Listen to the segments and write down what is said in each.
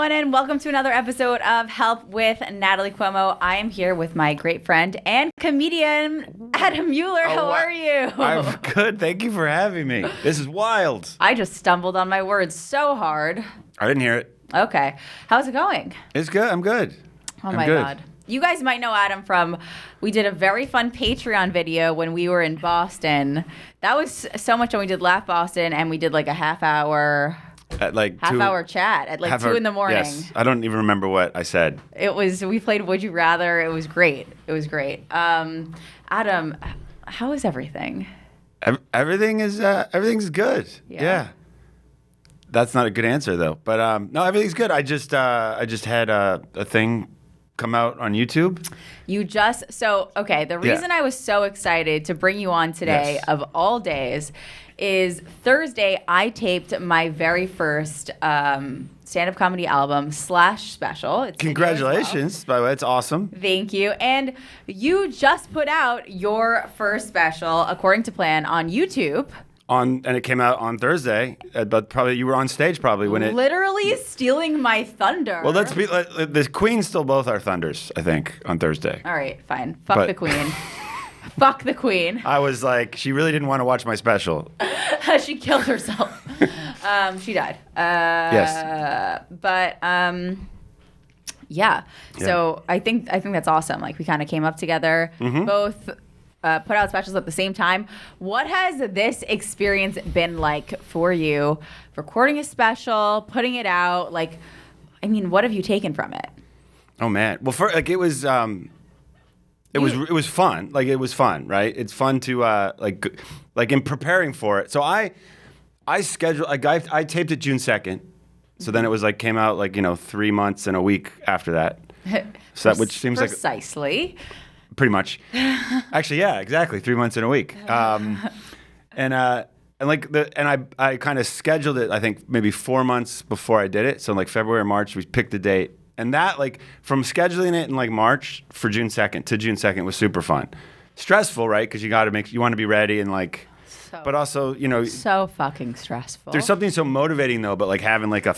everyone, and welcome to another episode of Help with Natalie Cuomo. I am here with my great friend and comedian, Adam Muller. How are you? I'm good. Thank you for having me. This is wild. I just stumbled on my words so hard. I didn't hear it. Okay. How's it going? It's good. I'm good. Oh, my God. You guys might know Adam from, we did a very fun Patreon video when we were in Boston. That was so much fun. We did Laugh Boston, and we did like a half-hour chat at like 2 in the morning. Yes. I don't even remember what I said. We played Would You Rather. It was great. Adam, how is everything? Everything's good. Yeah. That's not a good answer though. But no, everything's good. I just had a thing come out on YouTube. The reason I was so excited to bring you on today, of all days, is Thursday I taped my very first stand-up comedy album / special. It's Congratulations, by the way. It's awesome. Thank you. And you just put out your first special, according to plan, on YouTube. And it came out on Thursday, but probably you were on stage when it... Literally stealing my thunder. Well, the Queen stole both our thunders, I think, on Thursday. All right, fine. Fuck the Queen. Fuck the Queen. I was like, she really didn't want to watch my special. She killed herself. She died. Yes. But yeah. So I think that's awesome. Like, we kind of came up together, both put out specials at the same time. What has this experience been like for you? Recording a special, putting it out, like, I mean, what have you taken from it? Oh man. Well, it was fun. Like, it was fun, right? It's fun to like in preparing for it. So I scheduled, I taped it June 2nd. So then it was came out 3 months and a week after that. So which seems precisely. Pretty much. Actually, yeah, exactly. 3 months in a week. I kind of scheduled it, I think maybe 4 months before I did it. So February or March, we picked the date. And that from scheduling it in March for June 2nd to June 2nd was super fun. Stressful, right? Because you want to be ready and but also, so fucking stressful. There's something so motivating though, but having a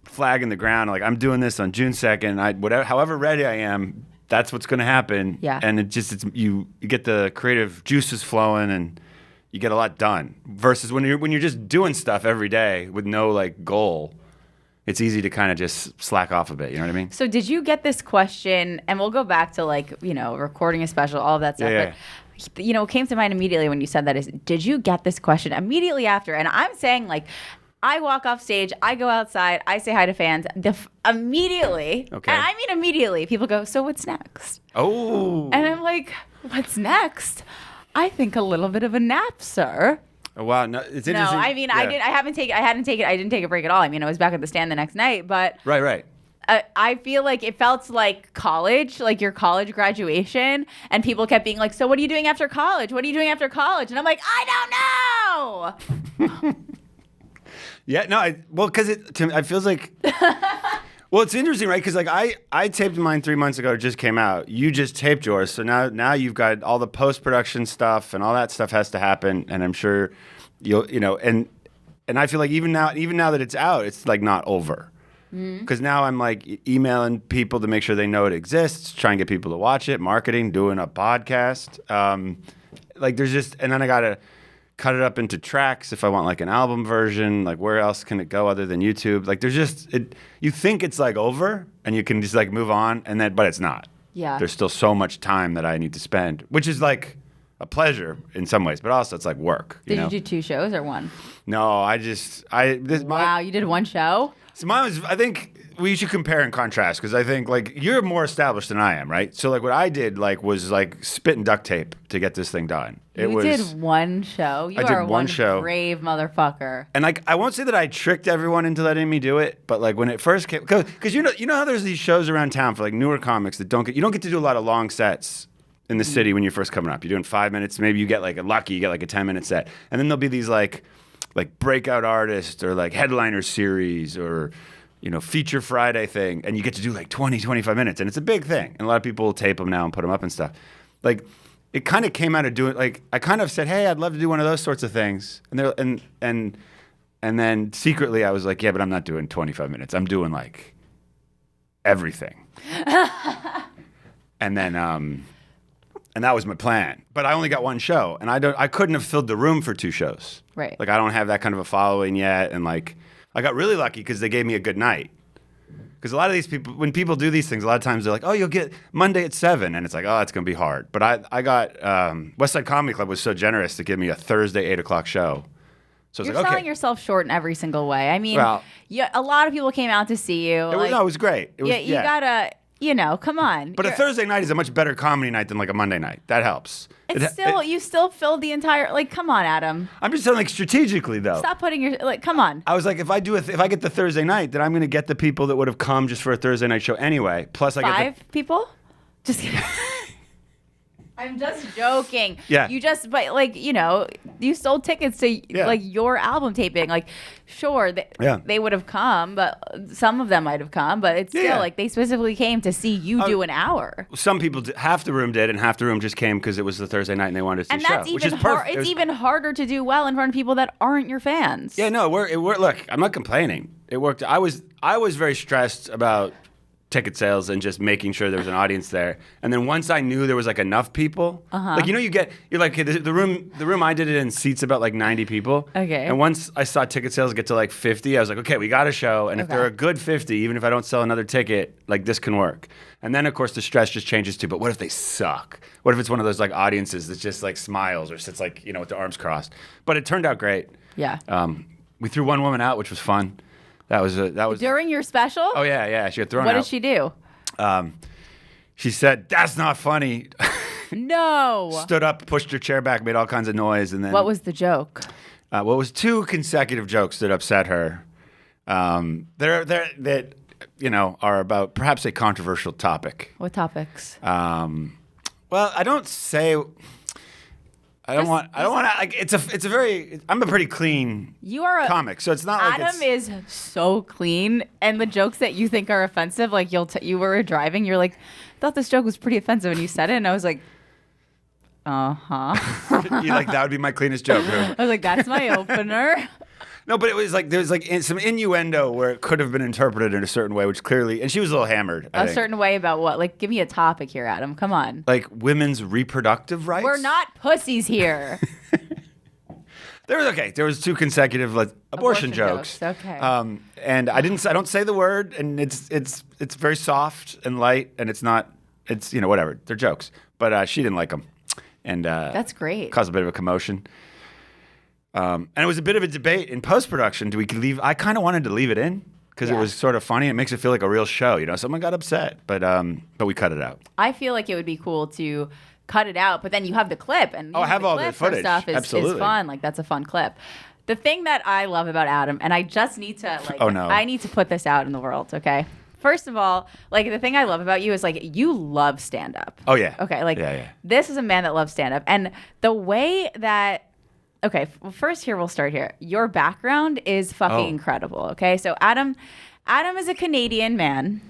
flag in the ground, I'm doing this on June 2nd. However ready I am, that's what's going to happen. Yeah. And you get the creative juices flowing and you get a lot done. Versus when you're just doing stuff every day with no goal, it's easy to kind of just slack off a bit. You know what I mean? So did you get this question? And we'll go back to recording a special, all of that stuff. Yeah. But it came to mind immediately when you said that is, did you get this question immediately after? And I'm saying I walk off stage, I go outside, I say hi to fans. Immediately, okay. And I mean immediately, people go, so what's next? Oh. And I'm like, what's next? I think a little bit of a nap, sir. Oh, wow. No, it's interesting. No, I mean, I didn't take a break at all. I mean, I was back at the stand the next night, but. Right. I feel like it felt like college, like your college graduation, and people kept being like, so what are you doing after college? What are you doing after college? And I'm like, I don't know. Yeah, no, because it feels like, well, it's interesting, right? Because I taped mine 3 months ago, it just came out. You just taped yours, so now you've got all the post-production stuff and all that stuff has to happen, and I'm sure and I feel like even now that it's out, it's not over. Because now I'm emailing people to make sure they know it exists, trying to get people to watch it, marketing, doing a podcast. There's just, and then I gotta cut it up into tracks if I want an album version. Where else can it go other than YouTube? There's just you think it's over and you can just move on, but it's not. Yeah. There's still so much time that I need to spend, which is a pleasure in some ways, but also it's work. Did you do 2 shows or 1? No, Wow, you did 1 show? So mine was, I think we should compare and contrast because I think you're more established than I am, right? So what I did was spit and duct tape to get this thing done. You did 1 show. You are one brave motherfucker. And I won't say that I tricked everyone into letting me do it, but when it first came, because you know how there's these shows around town for newer comics that you don't get to do a lot of long sets in the city when you're first coming up. You're doing 5 minutes, maybe you get lucky, you get a 10-minute set, and then there'll be these breakout artists or headliner series or feature Friday thing, and you get to do 20, 25 minutes, and it's a big thing. And a lot of people tape them now and put them up and stuff. It kind of came out of doing I kind of said, hey, I'd love to do one of those sorts of things, and then secretly I was yeah, but I'm not doing 25 minutes. I'm doing everything. And then, and that was my plan. But I only got one show, and I couldn't have filled the room for 2 shows. Right. Like I don't have that kind of a following yet, and like I got really lucky because they gave me a good night. Because a lot of these people, when people do these things, a lot of times they're like, "Oh, you'll get Monday at 7," and it's like, "Oh, it's gonna be hard." But I got West Side Comedy Club was so generous to give me a Thursday 8 o'clock show. So You're like, selling okay. yourself short in every single way. I mean, Well, a lot of people came out to see you. It was great. It was, you gotta, come on. But a Thursday night is a much better comedy night than like a Monday night. That helps. You still filled the entire, like, come on, Adam. I'm just saying, like, strategically though. Stop putting your, like, come on. I was like, if I get the Thursday night, then I'm going to get the people that would have come just for a Thursday night show anyway. Plus, I get 5 people? Just kidding. I'm just joking. Yeah. But like, you sold tickets to like your album taping. Like, sure, they would have come, but some of them might have come, but it's still like they specifically came to see you do an hour. Some people, half the room did, and half the room just came because it was the Thursday night and they wanted to see and the show. that's even it's even harder to do well in front of people that aren't your fans. Yeah, no, it worked. Look, I'm not complaining. It worked. I was very stressed about ticket sales and just making sure there was an audience there. And then once I knew there was like enough people, like you're like, okay, the room I did it in seats about like 90 people. Okay. And once I saw ticket sales get to like 50, I was like, okay, we got a show. And if they're a good 50, even if I don't sell another ticket, like this can work. And then of course the stress just changes to, but what if they suck? What if it's one of those like audiences that just like smiles or sits like, with their arms crossed? But it turned out great. Yeah. We threw one woman out, which was fun. That was during your special. Oh yeah, she got thrown out. What did she do? She said, "That's not funny." No. Stood up, pushed her chair back, made all kinds of noise, and then What was the joke? Was 2 consecutive jokes that upset her. That are about perhaps a controversial topic. What topics? Well, I don't say. I don't want to. Like, it's a very. I'm a pretty clean. You are a comic, so it's not like Adam is so clean, and the jokes that you think are offensive, like you were driving, you're like, I thought this joke was pretty offensive, and you said it, and I was like, you like that would be my cleanest joke. I was like, that's my opener. No, but it was like there was like some innuendo where it could have been interpreted in a certain way, which clearly, and she was a little hammered. I think. Certain way about what? Like, give me a topic here, Adam. Come on. Like women's reproductive rights. We're not pussies here. There was 2 consecutive abortion jokes. Okay. And I don't say the word, and it's very soft and light, and it's whatever. They're jokes, but she didn't like them, and that's great. Caused a bit of a commotion. And it was a bit of a debate in post-production. Do we leave? I kind of wanted to leave it in because it was sort of funny. It makes it feel like a real show. Someone got upset, but we cut it out. I feel like it would be cool to cut it out, but then you have the clip, and I have all the footage. Stuff is Absolutely. fun. Like, that's a fun clip. The thing that I love about Adam, and I just need to I need to put this out in the world. Okay. First of all, like, the thing I love about you is, like, you love stand-up. Oh yeah. Okay. Like, yeah. This is a man that loves stand-up, and the way that. Okay, well, first we'll start here. Your background is fucking incredible, okay? So Adam is a Canadian man.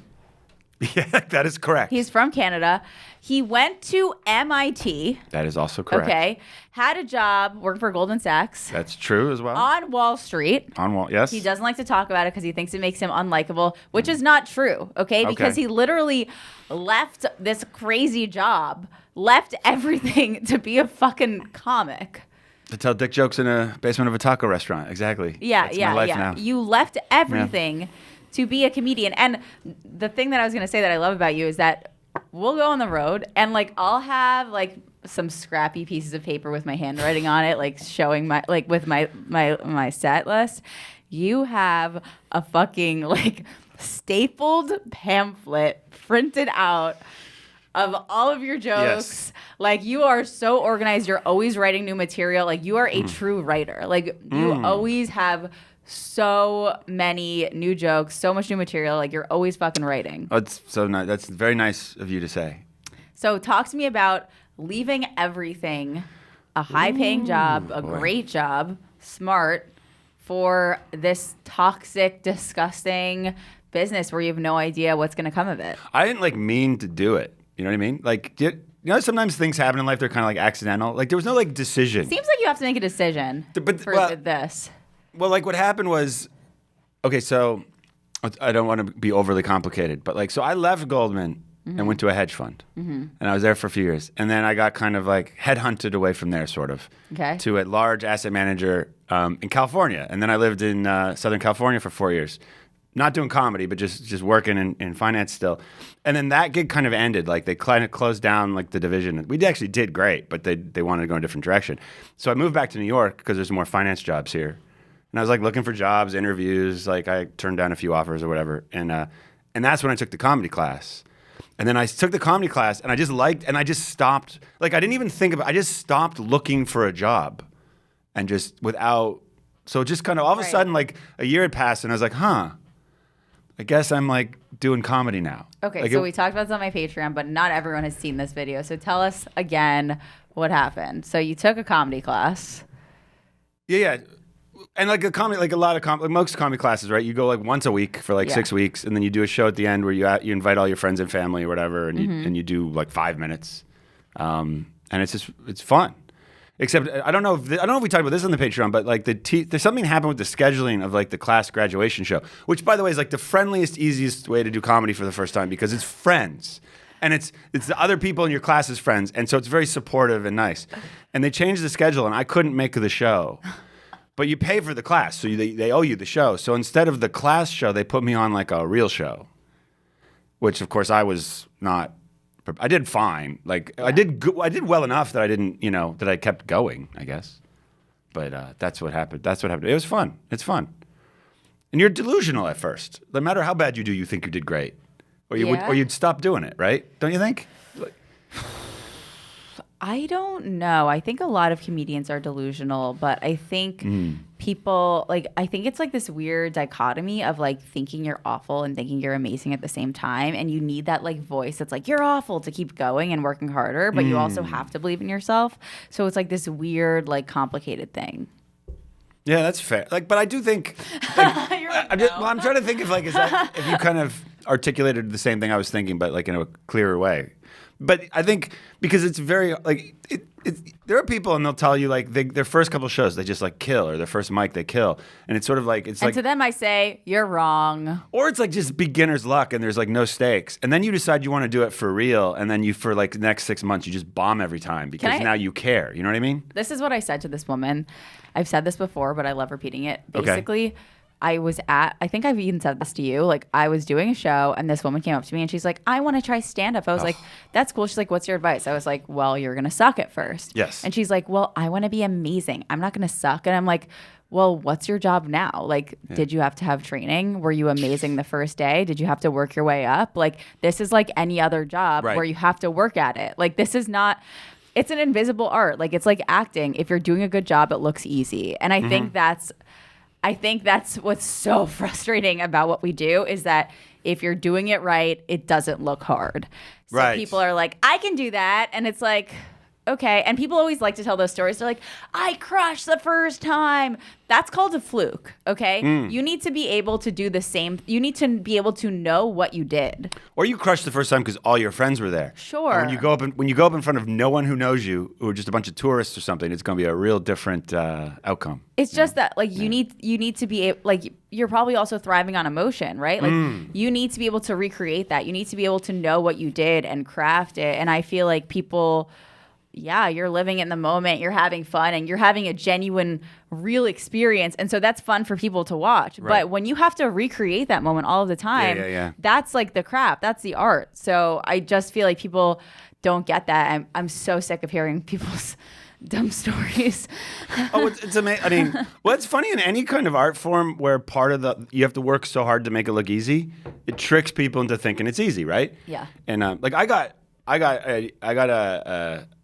Yeah, that is correct. He's from Canada. He went to MIT. That is also correct. Okay. Had a job working for Goldman Sachs. That's true as well. On Wall Street. Yes. He doesn't like to talk about it because he thinks it makes him unlikable, which is not true, okay? Because he literally left this crazy job, left everything to be a fucking comic. To tell dick jokes in a basement of a taco restaurant. Exactly. Yeah, That's my life now. You left everything to be a comedian. And the thing that I was going to say that I love about you is that we'll go on the road and, like, I'll have, like, some scrappy pieces of paper with my handwriting on it, like, showing my, like, with my set list. You have a fucking, like, stapled pamphlet printed out of all of your jokes. Yes. Like, you are so organized. You're always writing new material. Like, you are a true writer. Like, you always have so many new jokes, so much new material. Like, you're always fucking writing. Oh, it's so nice. That's very nice of you to say. So talk to me about leaving everything, a high-paying job, a great job, smart, for this toxic, disgusting business where you have no idea what's going to come of it. I didn't, mean to do it. You know what I mean? Like, sometimes things happen in life, they're kind of, accidental. Like, there was no, decision. Seems like you have to make a decision for this. Well, what happened was, okay, so I don't want to be overly complicated, but like, so I left Goldman and went to a hedge fund, and I was there for a few years, and then I got kind of like headhunted away from there, sort of, to a large asset manager in California, and then I lived in Southern California for 4 years, not doing comedy, but just working in finance still, and then that gig kind of ended. Like they kind of closed down like the division. We actually did great, but they wanted to go in a different direction, so I moved back to New York because there's more finance jobs here. And I was like looking for jobs, interviews, like I turned down a few offers or whatever. And that's when I took the comedy class. And then I took the comedy class and I just stopped. Like I didn't even think about it. I just stopped looking for a job and just so just kind of all of a sudden like a year had passed and I was like, I guess I'm like doing comedy now. Okay, like so we talked about this on my Patreon, but not everyone has seen this video. So tell us again what happened. So you took a comedy class. Yeah. And like most comedy classes, right? You go like once a week for like 6 weeks, and then you do a show at the end where you invite all your friends and family or whatever, and you do like 5 minutes, and it's fun. Except I don't know if we talked about this on the Patreon, but like there's something happened with the scheduling of like the class graduation show, which by the way is like the friendliest, easiest way to do comedy for the first time because it's friends. And it's the other people in your class's friends, and so it's very supportive and nice. And they changed the schedule, and I couldn't make the show. But you pay for the class, so they owe you the show. So instead of the class show, they put me on like a real show, which of course I was not. I did fine. Like I did well enough that I didn't, that I kept going, I guess. But that's what happened. It was fun. It's fun. And you're delusional at first. No matter how bad you do, you think you did great, or you'd stop doing it, right? Don't you think? I don't know. I think a lot of comedians are delusional, but I think people I think it's like this weird dichotomy of like thinking you're awful and thinking you're amazing at the same time. And you need that like voice that's like, you're awful to keep going and working harder, but you also have to believe in yourself. So it's like this weird, like complicated thing. Yeah, that's fair. Like, but I do think, I'm trying to think of like, if you kind of articulated the same thing I was thinking, but like in a clearer way. But I think because it's very like there are people and they'll tell you like their first couple shows they just like kill, or their first mic they kill, and it's sort of like to them I say you're wrong, or it's like just beginner's luck and there's like no stakes, and then you decide you want to do it for real, and then you for like the next 6 months you just bomb every time because now you care. You know what I mean? This is what I said to this woman. I've said this before, but I love repeating it. Basically. Okay. I think I've even said this to you, like I was doing a show and this woman came up to me and she's like, I want to try stand-up. I was like, that's cool. She's like, what's your advice? I was like, well, you're going to suck at first. Yes. And she's like, well, I want to be amazing. I'm not going to suck. And I'm like, well, what's your job now? Like, did you have to have training? Were you amazing the first day? Did you have to work your way up? Like, this is like any other job where you have to work at it. Like, this is not... It's an invisible art. Like, it's like acting. If you're doing a good job, it looks easy. And I think that's what's so frustrating about what we do is that if you're doing it right, it doesn't look hard. So people are like, I can do that. And it's like, okay. And people always like to tell those stories. They're like, I crushed the first time. That's called a fluke, okay? You need to be able to do the same. You need to be able to know what you did. Or you crushed the first time because all your friends were there. Sure. And when you go up in front of no one who knows you, or just a bunch of tourists or something, it's going to be a real different outcome. It's just that, like, you need to be like, you're probably also thriving on emotion, right? Like, you need to be able to recreate that. You need to be able to know what you did and craft it. And I feel like people. Yeah, you're living in the moment, you're having fun, and you're having a genuine, real experience. And so that's fun for people to watch. Right. But when you have to recreate that moment all of the time, that's like the craft, that's the art. So I just feel like people don't get that. I'm so sick of hearing people's dumb stories. It's amazing. I mean, it's funny in any kind of art form where you have to work so hard to make it look easy, it tricks people into thinking it's easy, right? Yeah. And like I got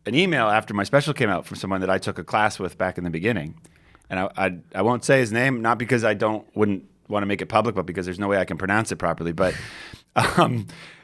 an email after my special came out from someone that I took a class with back in the beginning, and I won't say his name, not because I wouldn't want to make it public, but because there's no way I can pronounce it properly. But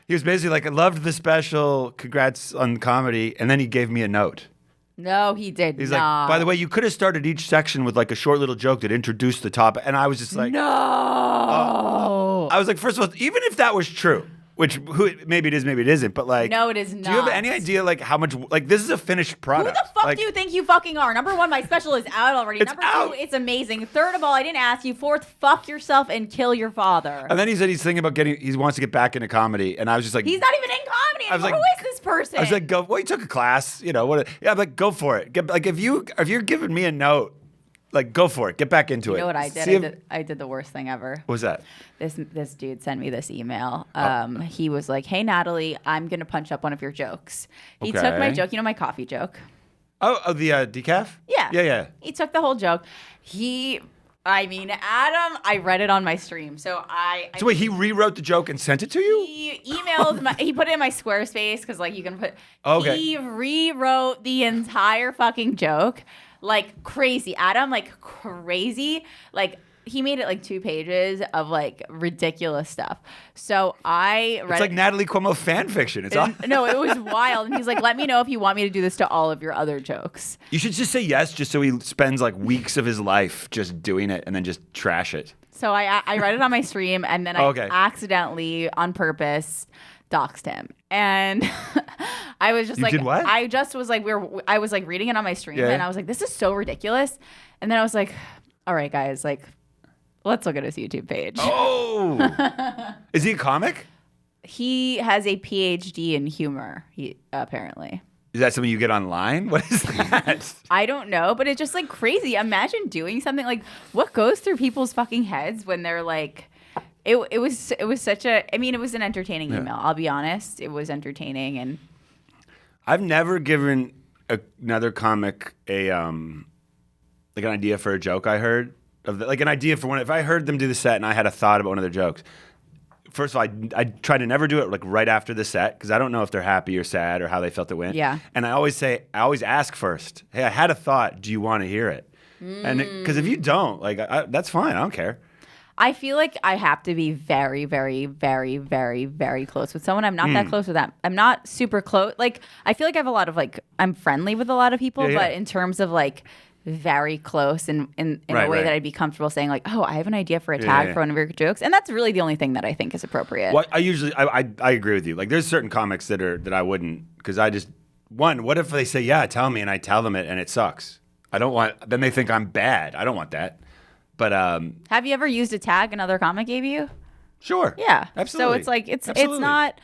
he was basically like, I loved the special, congrats on comedy, and then he gave me a note. No, he did not. He's like, by the way, you could have started each section with like a short little joke that introduced the topic, and I was just like, no. I was like, first of all, even if that was true, maybe it is, maybe it isn't, but like, No, it is Do you have not. any idea like how much like this is a finished Who product? the fuck Like, do you think you fucking are? Number one, my special is out already. It's Number out. two, it's amazing. Third of all, I didn't ask you. Fourth, fuck yourself and kill your father. And then he said he's thinking about he wants to get back into comedy, and I was just like, He's not even in comedy I was anymore. like- Who is this person? I was like, go. Well, he took a class, you know. What? Yeah, I'm like, go for it. Like, if you're giving me a note, like, go for it. Get back into it. you know what I did? See if- I did the worst thing ever. What was that? This dude sent me this email. Oh. He was like, "Hey Natalie, I'm gonna punch up one of your jokes." He took my Okay. joke, you know, my coffee joke. Oh, the decaf. Yeah. Yeah. He took the whole joke. Adam, I read it on my stream. So So wait, he rewrote the joke and sent it to you? He emailed he put it in my Squarespace because like you can put. Okay. He rewrote the entire fucking joke like crazy. Adam, like crazy. Like he made it like 2 pages of like ridiculous stuff. So I read It's like Natalie Cuomo fan fiction. It's all. No, it was wild. And he's like, let me know if you want me to do this to all of your other jokes. You should just say yes, just so he spends like weeks of his life just doing it and then just trash it. So I read it on my stream, and then I accidentally, on purpose, doxed him. And I was just You like, did what? I just was like, I was like reading it on my stream, Yeah. and I was like, this is so ridiculous. And then I was like, all right, guys, like, let's look at his YouTube page. Oh, is he a comic? He has a PhD in humor. He apparently. Is that something you get online? What is that? I don't know, but it's just like crazy. Imagine doing something like what goes through people's fucking heads when they're like, it was such a. I mean, it was an entertaining email. I'll be honest, it was entertaining, and I've never given another comic a like an idea for a joke I heard like an idea for one. If I heard them do the set and I had a thought about one of their jokes. First of all, I try to never do it like right after the set because I don't know if they're happy or sad or how they felt it went. Yeah. And I always ask first, hey, I had a thought. Do you want to hear it? And because if you don't, like, that's fine. I don't care. I feel like I have to be very, very, very, very, very close with someone. I'm not that close with them. I'm not super close. Like, I feel like I have a lot of like, I'm friendly with a lot of people, but in terms of like very close and in a way that I'd be comfortable saying like, oh, I have an idea for a tag for one of your jokes. And that's really the only thing that I think is appropriate. Well, I agree with you. Like, there's certain comics that I wouldn't because I just, what if they say, yeah, tell me, and I tell them it and it sucks? Then they think I'm bad. I don't want that. But have you ever used a tag another comic gave you? Sure. Yeah. Absolutely. So it's like it's Absolutely. not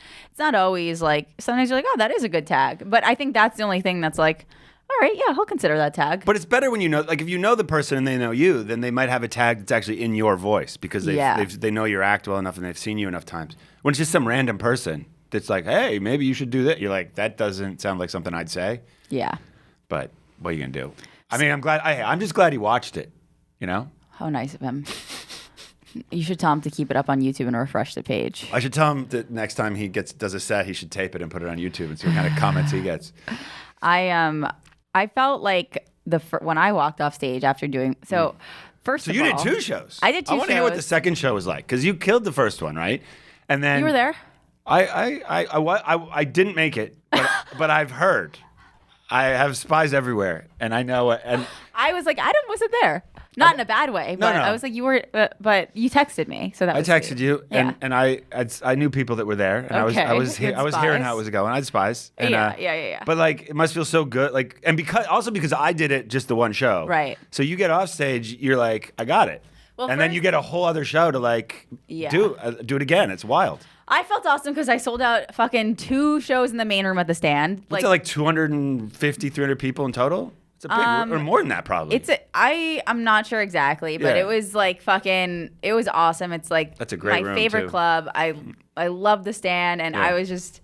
always like sometimes you're like, oh, that is a good tag. But I think that's the only thing that's like, all right, yeah, I'll consider that tag. But it's better when you know, like if you know the person and they know you, then they might have a tag that's actually in your voice because they know your act well enough and they've seen you enough times. When it's just some random person that's like, hey, maybe you should do that. You're like, that doesn't sound like something I'd say. Yeah. But what are you gonna do? I mean, I'm just glad he watched it. You know. How nice of him. You should tell him to keep it up on YouTube and refresh the page. I should tell him that next time he does a set, he should tape it and put it on YouTube and see what kind of comments he gets. I felt like when I walked off stage after doing so. First So of you all, did 2 shows. I did 2 shows. I want to hear what the second show was like because you killed the first one, right? And then You were there. I didn't make it, but I've heard. I have spies everywhere, and I know. And I was like, Adam wasn't there. Not in a bad way, but no. I was like, you were, but you texted me, so that I was texted sweet. you, and I knew people that were there, and Okay, I was good hearing spies. how it was going. I had spies. And, Yeah. But like, it must feel so good, like, and because I did it just the one show, Right. So you get off stage, you're like, I got it, Well, and then first- you get a whole other show to like Yeah. do it again. It's wild. I felt awesome because I sold out fucking 2 shows in the main room at the stand. What's it, like 250, 300 people in total? It's a big, or more than that probably. I'm not sure exactly, but Yeah. it was like it was awesome. It's like That's a great my room, favorite too. club. I love the stand, and Yeah. I was just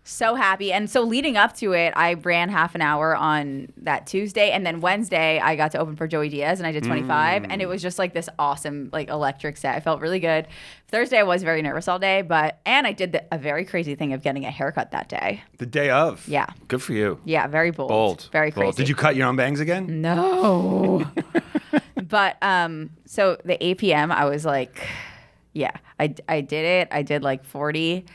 so happy. And so leading up to it, I ran half an hour on that Tuesday, and then Wednesday I got to open for Joey Diaz, and I did 25, and it was just like this awesome like electric set. I felt really good. Thursday I was very nervous all day, and I did a very crazy thing of getting a haircut that day. the day of. Yeah. Good for you. Yeah, very bold. Bold. Very Bold. crazy. Did you cut your own bangs again? No. But so the APM, I was like, yeah, I did it. I did like 40,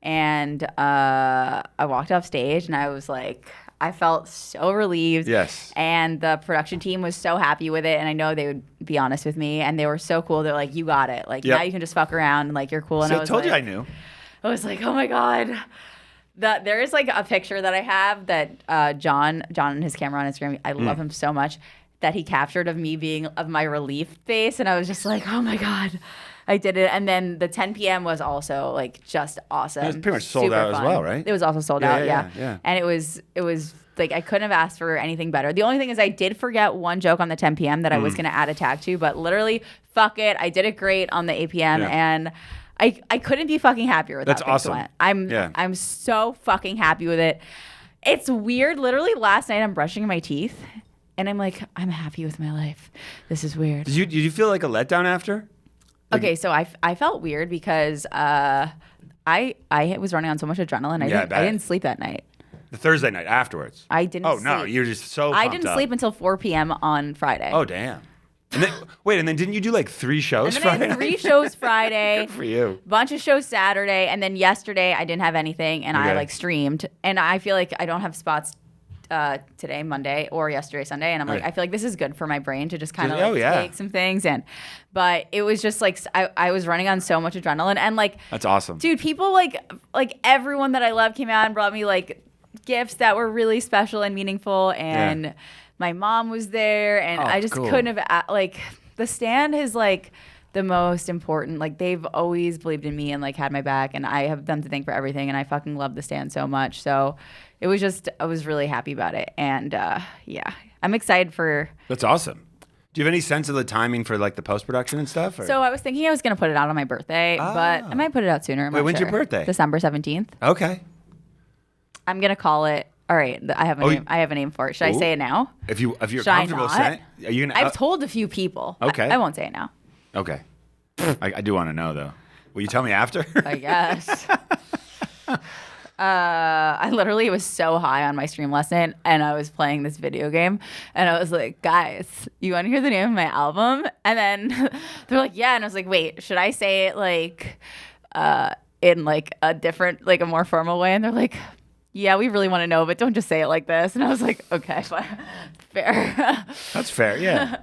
and I walked off stage, and I was like, I felt so relieved. Yes. And the production team was so happy with it, and I know they would be honest with me, and they were so cool. They're like, you got it. Like Yep. now you can just fuck around, and like you're cool. And See, I I was told you I like, knew. I was like, oh my God. There is like a picture that I have that John and his camera on Instagram, I love him so much, that he captured of me being of my relief face. And I was just like, oh my God, I did it. And then the 10 p.m. was also like just awesome. It was pretty much sold Super out fun. as well, right? It was also sold out, yeah. Yeah. And it was like I couldn't have asked for anything better. The only thing is I did forget one joke on the 10 p.m. that I was going to add a tag to, but literally, fuck it. I did it great on the 8 p.m. and I couldn't be fucking happier with That's how things awesome. went. I'm so fucking happy with it. It's weird. Literally last night I'm brushing my teeth and I'm like, I'm happy with my life. This is weird. Did you feel like a letdown after? Okay, so I felt weird because I was running on so much adrenaline. I didn't sleep that night. The Thursday night afterwards. I didn't sleep. Oh, no. You're just so I pumped didn't up. sleep until 4 p.m. on Friday. Oh, damn. And then, and then didn't you do like 3 shows And then Friday I had 3 night? shows Friday. Good for you. Bunch of shows Saturday. And then yesterday I didn't have anything and I like streamed. And I feel like I don't have spots today, Monday, or yesterday, Sunday. And I'm like, I feel like this is good for my brain to just kind of take some things in. But it was just like, I was running on so much adrenaline. And like, that's awesome. Dude, people like everyone that I love came out and brought me like gifts that were really special and meaningful. And my mom was there. And I just couldn't have, like, the stand is like the most important. Like, they've always believed in me and like had my back. And I have them to thank for everything. And I fucking love the stand so much. So it was just, I was really happy about it. And I'm excited for. That's awesome. Do you have any sense of the timing for like the post-production and stuff? Or? So I was thinking I was going to put it out on my birthday, but I might put it out sooner. Wait, when's your birthday? December 17th. Okay. I'm going to call it. All right, I have a name. I have a name for it. Should I say it now? If you're Should comfortable I not? saying it, are you gonna? I've told a few people. Okay. I won't say it now. Okay. I do want to know though. Will you tell me after? I guess. I literally was so high on my stream last night, and I was playing this video game, and I was like, guys, you want to hear the name of my album? And then they're like, yeah. And I was like, wait, should I say it like in like a different, like a more formal way? And they're like, yeah, we really want to know, but don't just say it like this. And I was like, okay, fine. Fair. That's fair, yeah.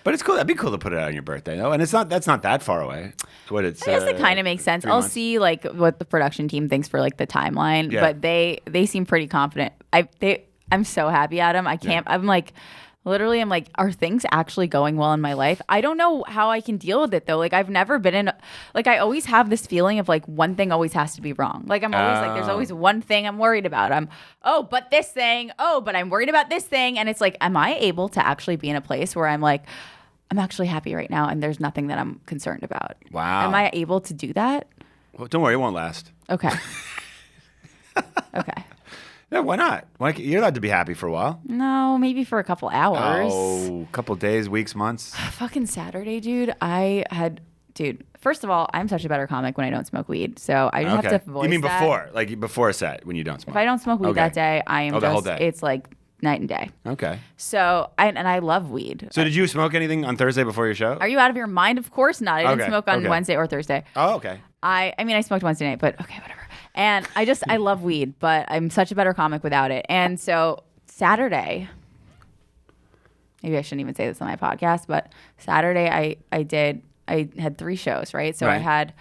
But it's cool. That'd be cool to put it out on your birthday, though. And that's not that far away. What it's. I guess it kind of makes sense. I'll see like what the production team thinks for like the timeline, but they seem pretty confident. I'm so happy, Adam. I can't. I'm like. Literally, I'm like, are things actually going well in my life? I don't know how I can deal with it, though. Like, I've never been in, like, I always have this feeling of, like, one thing always has to be wrong. Like, I'm always like, there's always one thing I'm worried about. But this thing. But I'm worried about this thing. And it's like, am I able to actually be in a place where I'm like, I'm actually happy right now and there's nothing that I'm concerned about? Wow. Am I able to do that? Well, don't worry, it won't last. Okay. Okay. Yeah, why not? You're allowed to be happy for a while. No, maybe for a couple hours. Oh, a couple days, weeks, months. Fucking Saturday, dude. First of all, I'm such a better comic when I don't smoke weed. So I just have to voice. You mean that. before? Like before a set when you don't smoke? If I don't smoke weed that day, I am the whole day. It's like night and day. Okay. So, I love weed. So did you smoke anything on Thursday before your show? Are you out of your mind? Of course not. I didn't smoke on Wednesday or Thursday. Oh, okay. I mean, I smoked Wednesday night, but okay, whatever. And I love weed, but I'm such a better comic without it. And so Saturday, maybe I shouldn't even say this on my podcast, but Saturday I had 3 shows, right? So I had...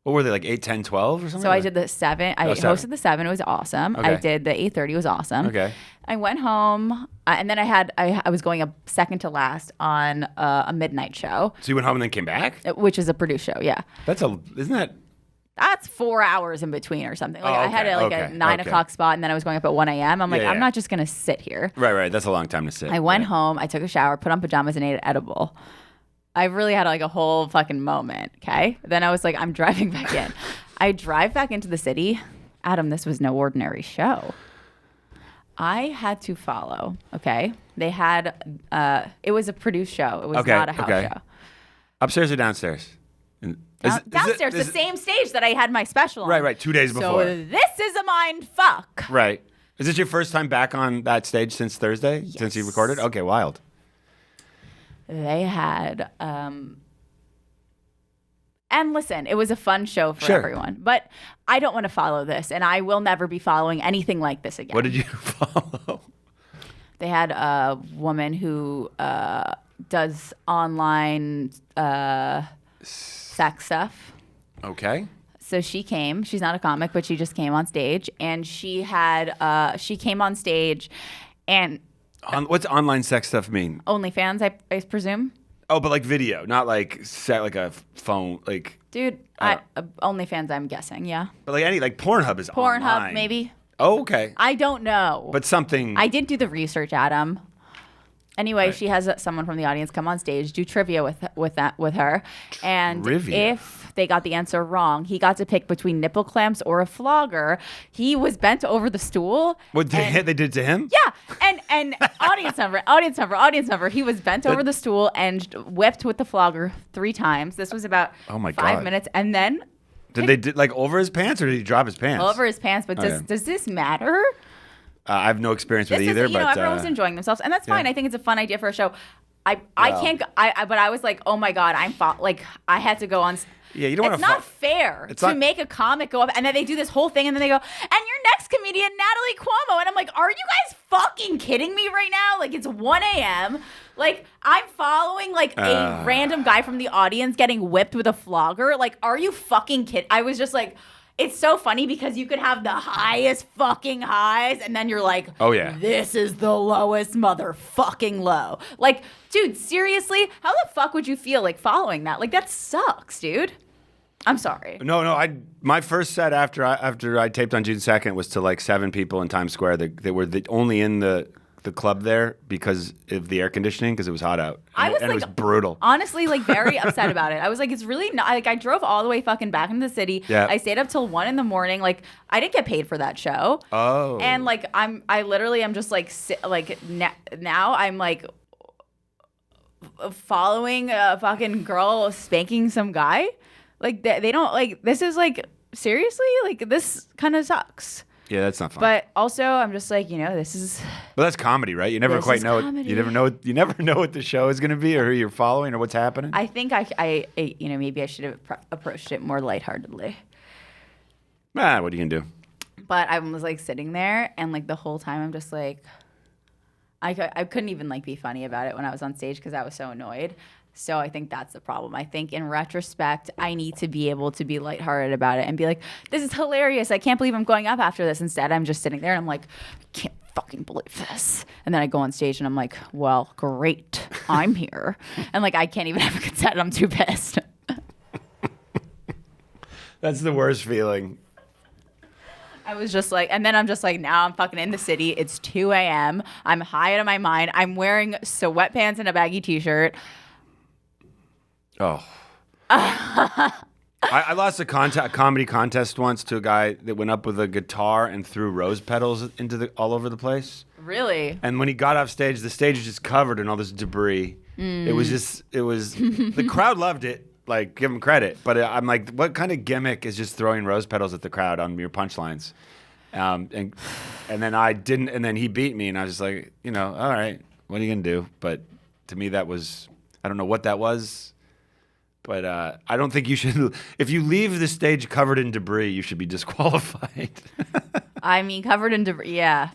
What were they, like 8, 10, 12 or something? So I did the 7. I hosted the 7. It was awesome. Okay. I did the 8:30. It was awesome. Okay. I went home, and then I was going up second to last on a midnight show. So you went home and then came back? Which is a produced show, yeah. That's 4 hours in between or something. Like okay, I had a 9 o'clock spot, and then I was going up at 1 a.m. I'm like, I'm not just going to sit here. Right. That's a long time to sit. I went home. I took a shower, put on pajamas, and ate an edible. I really had like a whole fucking moment, okay? Then I was like, I'm driving back in. I drive back into the city. Adam, this was no ordinary show. I had to follow, okay? They had, it was a produced show. It was not a house show. Upstairs or downstairs? Downstairs, the same stage that I had my special on. Right, 2 days before. So this is a mind fuck. Right. Is this your first time back on that stage since Thursday? Yes. Since you recorded? Okay, wild. They had, and listen, it was a fun show for everyone, but I don't want to follow this, and I will never be following anything like this again. What did you follow? They had a woman who does online sex stuff. Okay. So she came. She's not a comic, but she just came on stage, and she came on stage, and What's online sex stuff mean? OnlyFans, I presume. Oh, but like video, not like set like a phone, like. Dude, OnlyFans, I'm guessing, yeah. But like like Pornhub is Pornhub, online. maybe. Oh, okay. I don't know. But something. I did do the research, Adam. Anyway, Right. she has someone from the audience come on stage, do trivia with her, and Trivia. if they got the answer wrong, he got to pick between nipple clamps or a flogger. He was bent over the stool. What they did it to him? Yeah, and audience number. He was bent over the stool and whipped with the flogger 3 times. This was about Oh my 5 God. minutes, and then Did they did like over his pants or did he drop his pants? over his pants. But does this matter? I have no experience with This either, is, but everyone was enjoying themselves, and that's fine. yeah. I think it's a fun idea for a show. I can't. But I was like, oh my God, I had to go on. Yeah, you don't want It's to. not fair It's to not- make a comic go up, and then they do this whole thing, and then they go, and your next comedian, Natalie Cuomo, and I'm like, are you guys fucking kidding me right now? Like, it's 1 a.m. Like, I'm following like a random guy from the audience getting whipped with a flogger. Like, are you fucking kidding? I was just like. It's so funny because you could have the highest fucking highs, and then you're like, Oh, yeah. this is the lowest motherfucking low. Like, dude, seriously, how the fuck would you feel like following that? Like, that sucks, dude. I'm sorry. No. My first set after I taped on June 2nd was to like 7 people in Times Square. They were only in the club there because of the air conditioning because it was hot out. And it was brutal. Honestly, like very upset about it. I was like, it's really not like I drove all the way fucking back into the city. Yeah. I stayed up till 1 a.m. Like I didn't get paid for that show. Oh. And like I literally am just like now I'm like following a fucking girl spanking some guy. Like they don't like this is like seriously like this kind of sucks. Yeah, that's not fun. But also, I'm just like, this is. But that's comedy, right? You never This quite is know. comedy. You never know what the show is going to be, or who you're following, or what's happening. I think I maybe I should have approached it more lightheartedly. What are you gonna do? But I was like sitting there, and like the whole time, I'm just like, I couldn't even like be funny about it when I was on stage because I was so annoyed. So I think that's the problem. I think in retrospect, I need to be able to be lighthearted about it and be like, this is hilarious. I can't believe I'm going up after this. Instead, I'm just sitting there and I'm like, I can't fucking believe this. And then I go on stage and I'm like, well, great. I'm here. And like, I can't even have a good set. I'm too pissed. That's the worst feeling. I was just like, and then I'm just like, now I'm fucking in the city. It's 2 a.m. I'm high out of my mind. I'm wearing sweatpants and a baggy t-shirt. Oh. I lost a comedy contest once to a guy that went up with a guitar and threw rose petals all over the place. Really? And when he got off stage, the stage was just covered in all this debris. It was the crowd loved it. Like, give him credit. But I'm like, what kind of gimmick is just throwing rose petals at the crowd on your punchlines? And then I didn't, and then he beat me, and I was just like, all right, what are you gonna do? But to me, that was, I don't know what that was. But I don't think you should. If you leave the stage covered in debris, you should be disqualified. I mean, covered in debris. Yeah.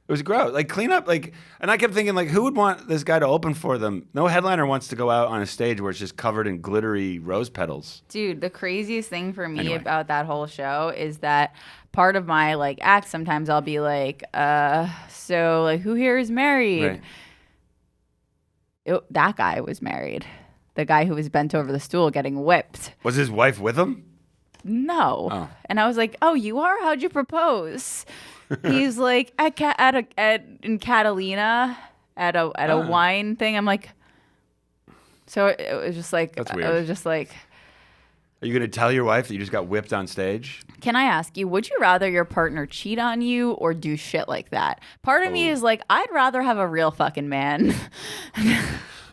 It was gross. Like, clean up. Like, and I kept thinking, like, who would want this guy to open for them? No headliner wants to go out on a stage where it's just covered in glittery rose petals. Dude, the craziest thing for me Anyway. about that whole show is that part of my like act, sometimes I'll be like, so like who here is married? Right. That guy was married. The guy who was bent over the stool getting whipped. Was his wife with him? No. Oh. And I was like, oh, you are? How'd you propose? He's like, in Catalina at a wine thing. I'm like, so it was just like, That's weird. I was just like, Are you going to tell your wife that you just got whipped on stage? can I ask you, would you rather your partner cheat on you or do shit like that? Part of me is like, I'd rather have a real fucking man.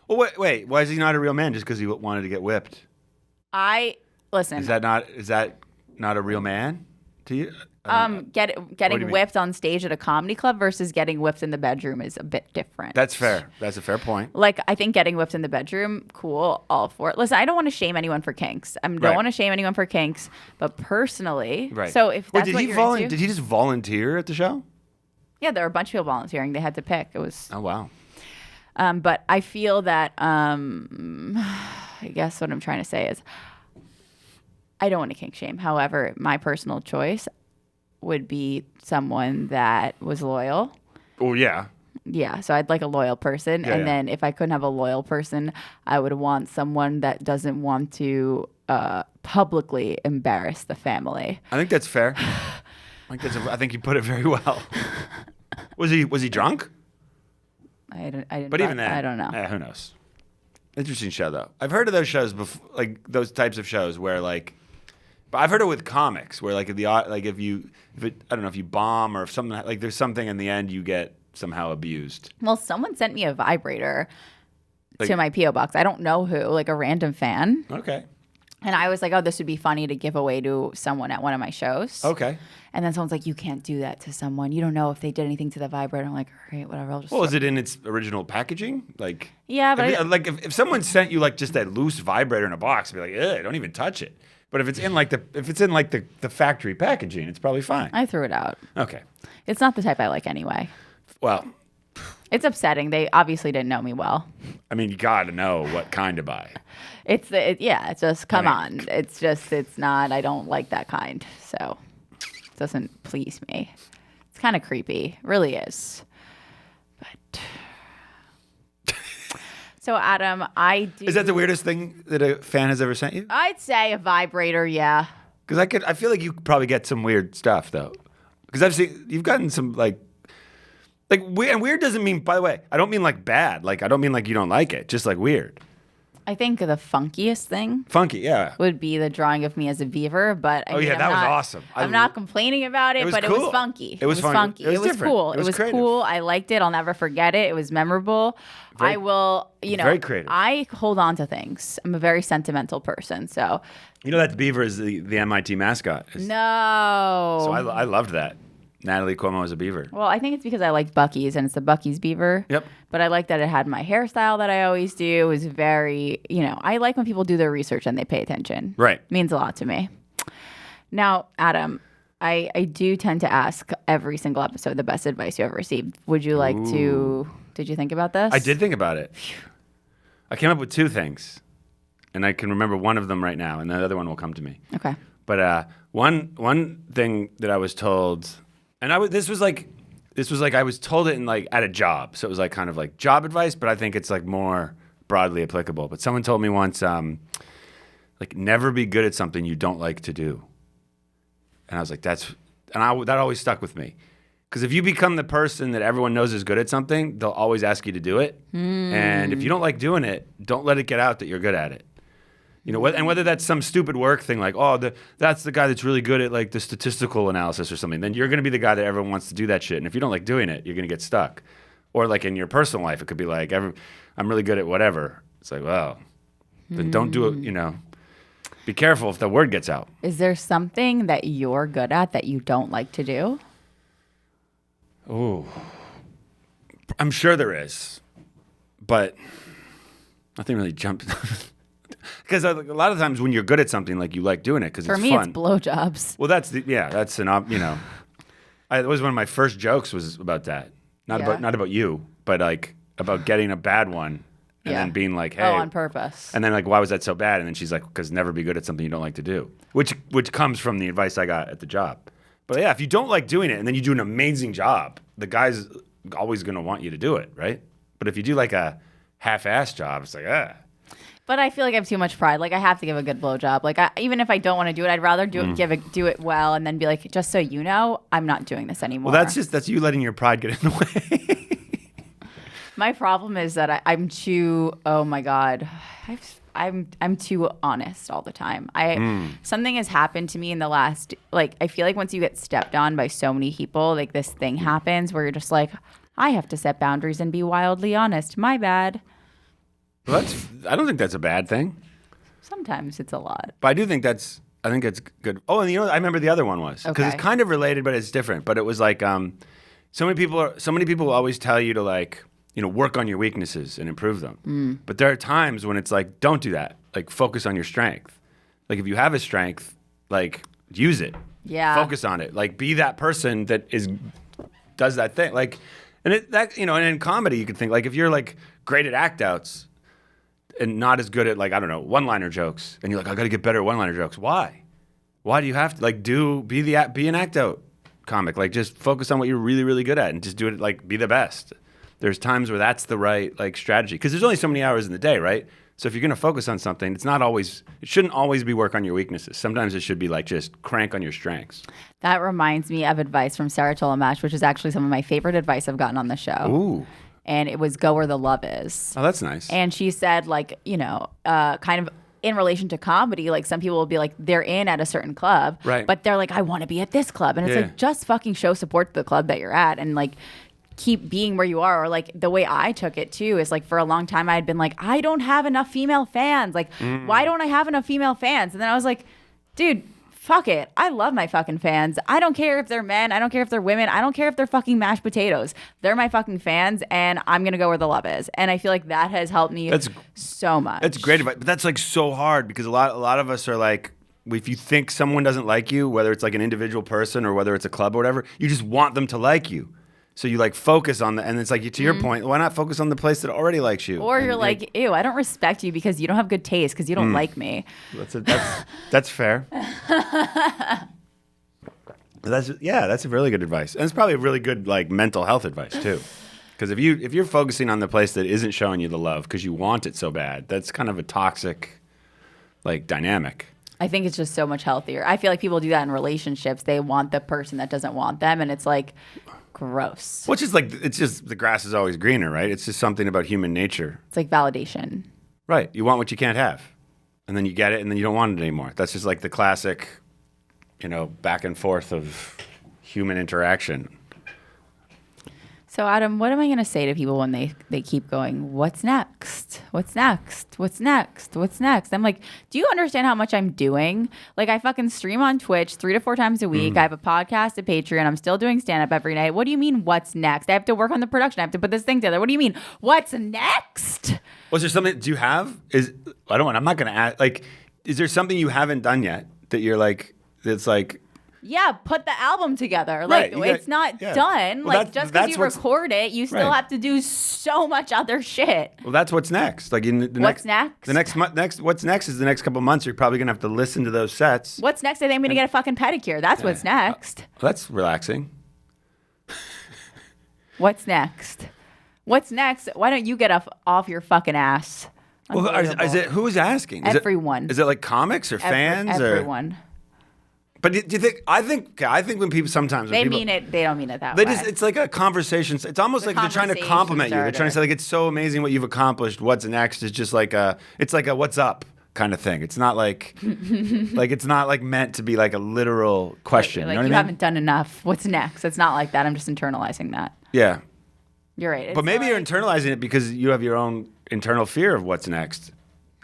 Well, wait. Why is he not a real man just because he wanted to get whipped? Listen. Is that not a real man to you? Getting mean? whipped on stage at a comedy club versus getting whipped in the bedroom is a bit different. That's fair. That's a fair point. Like, I think getting whipped in the bedroom, cool, all for it. Listen, I don't want to shame anyone for kinks. I don't Right. want to shame anyone for kinks, but personally, Right. so if that's Wait, what you're into, did he just volunteer at the show? yeah, there were a bunch of people volunteering. They had to pick. It was, Oh, wow. but I feel that, I guess what I'm trying to say is, I don't want to kink shame. However, my personal choice would be someone that was loyal. Oh, yeah. Yeah, so I'd like a loyal person. Yeah, and yeah. then if I couldn't have a loyal person, I would want someone that doesn't want to publicly embarrass the family. I think that's fair. I think you put it very well. Was he drunk? I didn't. But even then, I don't know. Who knows? Interesting show, though. I've heard of those shows before, like those types of shows where, like, but I've heard it with comics where, like, if I don't know if you bomb or if something, like, there's something in the end you get somehow abused. Well, someone sent me a vibrator Like- to my P.O. box. I don't know who, like a random fan. Okay. And I was like, oh, this would be funny to give away to someone at one of my shows. Okay. And then someone's like, you can't do that to someone. You don't know if they did anything to the vibrator. I'm like, all right, whatever. I'll just. Well, is it in its original packaging? Like, Yeah, but if someone sent you like just that loose vibrator in a box, I'd be like, don't even touch it. But if it's in like the factory packaging, it's probably fine. I threw it out. Okay. It's not the type I like anyway. Well, It's upsetting. They obviously didn't know me well. I mean, you got to know what kind to buy. It's just come on. It's not. I don't like that kind. So it doesn't please me. It's kind of creepy. It really is. But so Adam, Is that the weirdest thing that a fan has ever sent you? I'd say a vibrator. Yeah. Because I feel like you probably get some weird stuff though. Because I've seen you've gotten some like weird. And weird doesn't mean, by the way, I don't mean like bad. Like I don't mean like you don't like it. Just like weird. I think the funkiest thing Funky, yeah. would be the drawing of me as a beaver, but I mean, yeah, I'm that was not- awesome. I'm not complaining about it, was but it cool. was funky. It was funky. It was different. Cool. It was creative. Cool. I liked it. I'll never forget it. It was memorable. Very- I will, very creative. I hold on to things. I'm a very sentimental person, so You know that beaver is the MIT mascot. no. So I loved that. Natalie Cuomo is a beaver. Well, I think it's because I like Buc-ee's, and it's the Buc-ee's beaver. Yep. But I like that it had my hairstyle that I always do. It was very, I like when people do their research and they pay attention. Right. It means a lot to me. Now, Adam, I do tend to ask every single episode the best advice you ever received. Would you like to? Did you think about this? I did think about it. I came up with two things, and I can remember one of them right now, and the other one will come to me. Okay. But one thing that I was told, and this was like I was told it in like at a job, so it was like kind of like job advice, but I think it's like more broadly applicable. But someone told me once, like never be good at something you don't like to do, and I was like that always stuck with me. Because if you become the person that everyone knows is good at something, they'll always ask you to do it. And if you don't like doing it, don't let it get out that you're good at it. And whether that's some stupid work thing like, that's the guy that's really good at like the statistical analysis or something, then you're going to be the guy that everyone wants to do that shit. And if you don't like doing it, you're going to get stuck. Or like in your personal life, it could be like, I'm really good at whatever. It's like, well, then don't do it, Be careful if the word gets out. Is there something that you're good at that you don't like to do? Oh, I'm sure there is, but nothing really jumps. Because a lot of times when you're good at something, like you like doing it because it's fun. For me, it's blowjobs. Well, that's it was one of my first jokes was about that. Not about you, but like about getting a bad one and then being like, hey. Oh, on purpose. And then like, why was that so bad? And then she's like, because never be good at something you don't like to do, which comes from the advice I got at the job. But yeah, if you don't like doing it and then you do an amazing job, the guy's always going to want you to do it, right? But if you do like a half-assed job, it's like, But I feel like I have too much pride. Like I have to give a good blowjob. Like even if I don't want to do it, I'd rather do it well, and then be like, just so you know, I'm not doing this anymore. Well, that's you letting your pride get in the way. My problem is that I'm too. Oh my god, I'm too honest all the time. Something has happened to me in the last. Like I feel like once you get stepped on by so many people, like this thing happens where you're just like, I have to set boundaries and be wildly honest. My bad. Well, I don't think that's a bad thing. Sometimes it's a lot. But I think it's good. Oh, and I remember the other one was because it's kind of related, but it's different. But it was like so many people always tell you to like work on your weaknesses and improve them. But there are times when it's like don't do that. Like focus on your strength. Like if you have a strength, like use it. Yeah. Focus on it. Like be that person that does that thing. Like and in comedy you could think like if you're like great at act outs and not as good at like, I don't know, one-liner jokes. And you're like, I got to get better at one-liner jokes. Why? Why do you have to like be an act out comic? Like just focus on what you're really, really good at and just do it, like be the best. There's times where that's the right like strategy because there's only so many hours in the day, right? So if you're going to focus on something, it shouldn't always be work on your weaknesses. Sometimes it should be like just crank on your strengths. That reminds me of advice from Sarah Tolomash, which is actually some of my favorite advice I've gotten on the show. Ooh. And it was go where the love is. Oh, that's nice. And she said, like, kind of in relation to comedy, like some people will be like, they're in at a certain club, right? But they're like, I want to be at this club. And it's like, just fucking show support to the club that you're at and like keep being where you are. Or like the way I took it too is like for a long time I had been like, I don't have enough female fans. Like, why don't I have enough female fans? And then I was like, dude, fuck it. I love my fucking fans. I don't care if they're men. I don't care if they're women. I don't care if they're fucking mashed potatoes. They're my fucking fans, and I'm going to go where the love is. And I feel like that has helped me so much. That's great advice. But that's like so hard because a lot of us are like, if you think someone doesn't like you, whether it's like an individual person or whether it's a club or whatever, you just want them to like you. So you like focus on and it's like to your point, why not focus on the place that already likes you? Or you're like, ew, I don't respect you because you don't have good taste because you don't like me. That's fair. That's a really good advice, and it's probably a really good like mental health advice too. Because if you're focusing on the place that isn't showing you the love because you want it so bad, that's kind of a toxic like dynamic. I think it's just so much healthier. I feel like people do that in relationships. They want the person that doesn't want them, and it's like gross. Which is like, it's just the grass is always greener, right? It's just something about human nature. It's like validation. Right. You want what you can't have. And then you get it, and then you don't want it anymore. That's just like the classic, back and forth of human interaction. So, Adam, what am I going to say to people when they keep going, what's next? What's next? What's next? What's next? I'm like, do you understand how much I'm doing? Like, I fucking stream on Twitch 3 to 4 times a week. I have a podcast, a Patreon. I'm still doing stand-up every night. What do you mean, what's next? I have to work on the production. I have to put this thing together. What do you mean, what's next? Was there something, do you have, I'm not going to ask, like, is there something you haven't done yet that you're like, that's like, yeah, put the album together. Like, it's not done. Well, like, just because you record it, you still have to do so much other shit. Well, that's what's next. Like, what's next? What's next is the next couple months. You're probably gonna have to listen to those sets. What's next? I think I'm gonna get a fucking pedicure. That's what's next. Well, that's relaxing. What's next? What's next? Why don't you get off your fucking ass? Well, who's asking? Everyone. Is it like comics or fans? Everyone. But do you think? I think when people sometimes they mean it. They don't mean it that way. It's like a conversation. It's almost like they're trying to compliment you. They're trying to say like it's so amazing what you've accomplished. What's next is just like it's like a what's up kind of thing. It's not like it's not like meant to be like a literal question. Like, you know what I mean? Haven't done enough. What's next? It's not like that. I'm just internalizing that. Yeah. You're right. But maybe you're internalizing it because you have your own internal fear of what's next.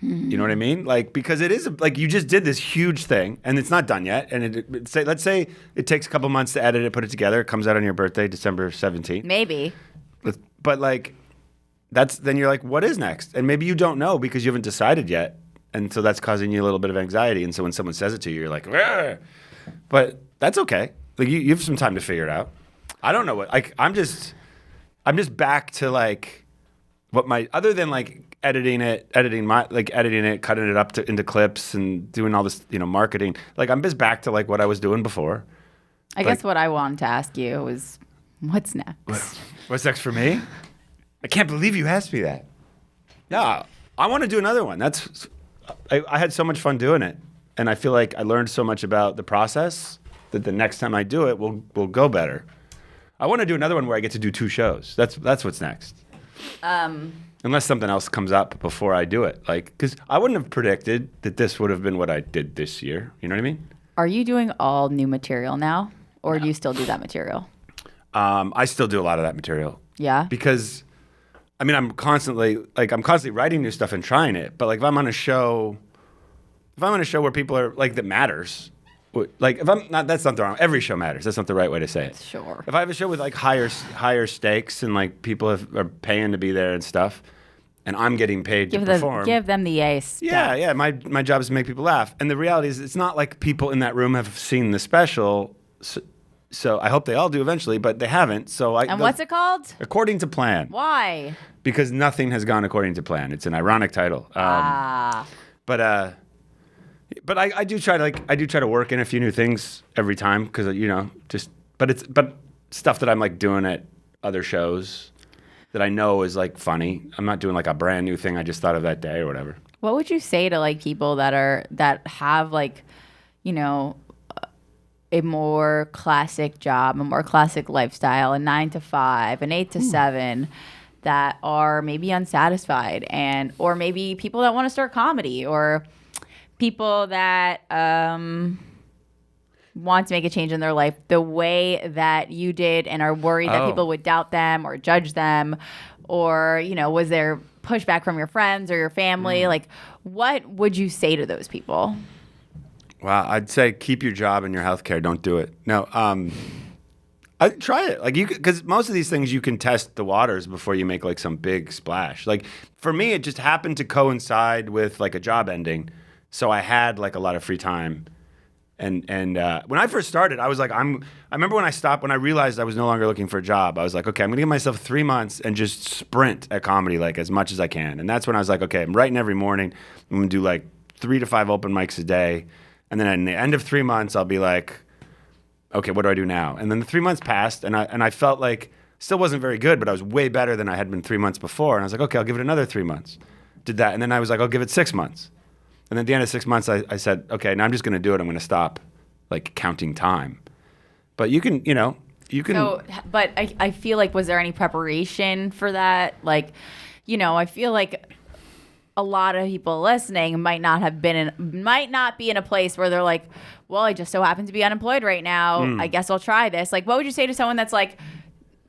You know what I mean? Like, because it is like you just did this huge thing and it's not done yet. And let's say it takes a couple months to edit it, put it together. It comes out on your birthday, December 17th. Maybe. But like, then you're like, what is next? And maybe you don't know because you haven't decided yet. And so that's causing you a little bit of anxiety. And so when someone says it to you, you're like, "Rrr." But that's okay. Like you have some time to figure it out. I don't know what, like, I'm just back to like other than like, editing it, cutting it up into clips and doing all this, marketing. Like I'm just back to like what I was doing before. I guess what I wanted to ask you was, what's next? What's next for me? I can't believe you asked me that. No, I want to do another one. I had so much fun doing it, and I feel like I learned so much about the process that the next time I do it will go better. I want to do another one where I get to do 2 shows. That's what's next. Unless something else comes up before I do it. Like, because I wouldn't have predicted that this would have been what I did this year. You know what I mean? Are you doing all new material now? Or do you still do that material? I still do a lot of that material. Yeah? Because, I mean, I'm constantly writing new stuff and trying it. But like, if I'm on a show where people are, like, that matters. Like, if I'm not, that's not the wrong, every show matters. That's not the right way to say it. Sure. If I have a show with like higher stakes and like people are paying to be there and stuff, and I'm getting paid to perform. Give them the ace. Yeah. My job is to make people laugh. And the reality is, it's not like people in that room have seen the special. So I hope they all do eventually, but they haven't. And what's it called? According to Plan. Why? Because nothing has gone according to plan. It's an ironic title. But But I do try to work in a few new things every time because but stuff that I'm like doing at other shows that I know is like funny. I'm not doing like a brand new thing I just thought of that day or whatever. What would you say to like people that have like, a more classic job, a more classic lifestyle, a 9 to 5, an 8 to 7, that are maybe unsatisfied, or maybe people that want to start comedy, or people that want to make a change in their life the way that you did and are worried that people would doubt them or judge them, or, was there pushback from your friends or your family? Like, what would you say to those people? Well, I'd say keep your job and your healthcare. Don't do it. No, I'd try it. Like because most of these things you can test the waters before you make like some big splash. Like for me, it just happened to coincide with like a job ending, so I had like a lot of free time. And when I first started, I was like, I remember when I realized I was no longer looking for a job, I was like, okay, I'm gonna give myself 3 months and just sprint at comedy like as much as I can. And that's when I was like, okay, I'm writing every morning. I'm gonna do like 3 to 5 open mics a day. And then at the end of 3 months, I'll be like, okay, what do I do now? And then the 3 months passed, and I felt like still wasn't very good, but I was way better than I had been 3 months before. And I was like, okay, I'll give it another 3 months. Did that, and then I was like, I'll give it 6 months. And then at the end of 6 months, I said, okay, now I'm just going to do it. I'm going to stop, like counting time. But you can. So, but I feel like, was there any preparation for that? Like, I feel like a lot of people listening might not be in a place where they're like, well, I just so happen to be unemployed right now. I guess I'll try this. Like, what would you say to someone that's like,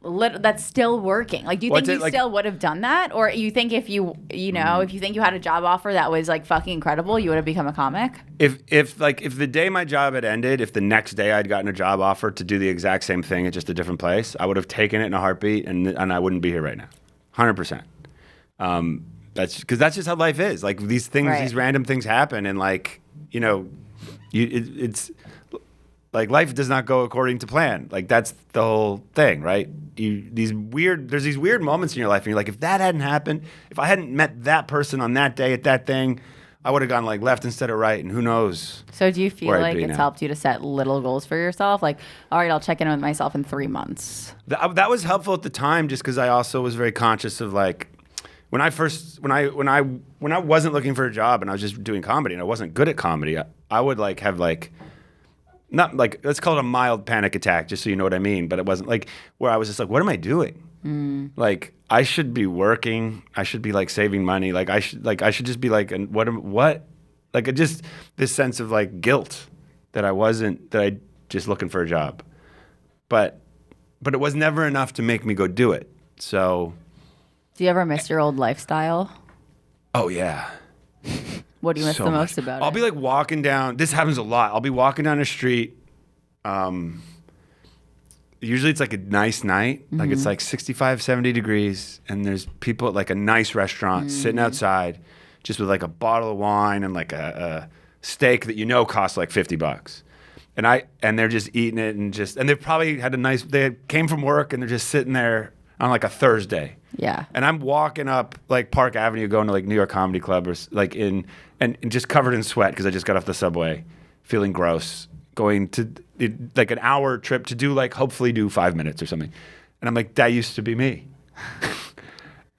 that's still working? Like, do you think you still would have done that? Or you think if if you think you had a job offer that was like fucking incredible, you would have become a comic? If the day my job had ended, if the next day I'd gotten a job offer to do the exact same thing at just a different place, I would have taken it in a heartbeat, and I wouldn't be here right now. 100%. That's because that's just how life is. Like these things, these random things happen, and like it's like life does not go according to plan. Like that's the whole thing, right? There's these weird moments in your life, and you're like, if that hadn't happened, if I hadn't met that person on that day at that thing, I would have gone like left instead of right, and who knows? So do you feel like it's helped you to set little goals for yourself? Like, all right, I'll check in with myself in 3 months. That was helpful at the time, just because I also was very conscious of like. When I wasn't looking for a job and I was just doing comedy and I wasn't good at comedy, I would like have like, not like, let's call it a mild panic attack, just so you know what I mean. But it wasn't like where I was just like, what am I doing? Like I should be working. I should be like saving money. Like I should just be like, like just this sense of like guilt that I just looking for a job. But it was never enough to make me go do it. So. Do you ever miss your old lifestyle? Oh, yeah. What do you miss the most about it? I'll be like walking down. This happens a lot. I'll be walking down a street. Usually it's like a nice night. Like it's like 65, 70 degrees. And there's people at like a nice restaurant sitting outside just with like a bottle of wine and like a steak that costs like $50. And they're just eating it and they've probably had they came from work and they're just sitting there on like a Thursday. Yeah. And I'm walking up like Park Avenue going to like New York Comedy Club or like and just covered in sweat because I just got off the subway, feeling gross, going to like an hour trip to do like hopefully do 5 minutes or something. And I'm like, that used to be me.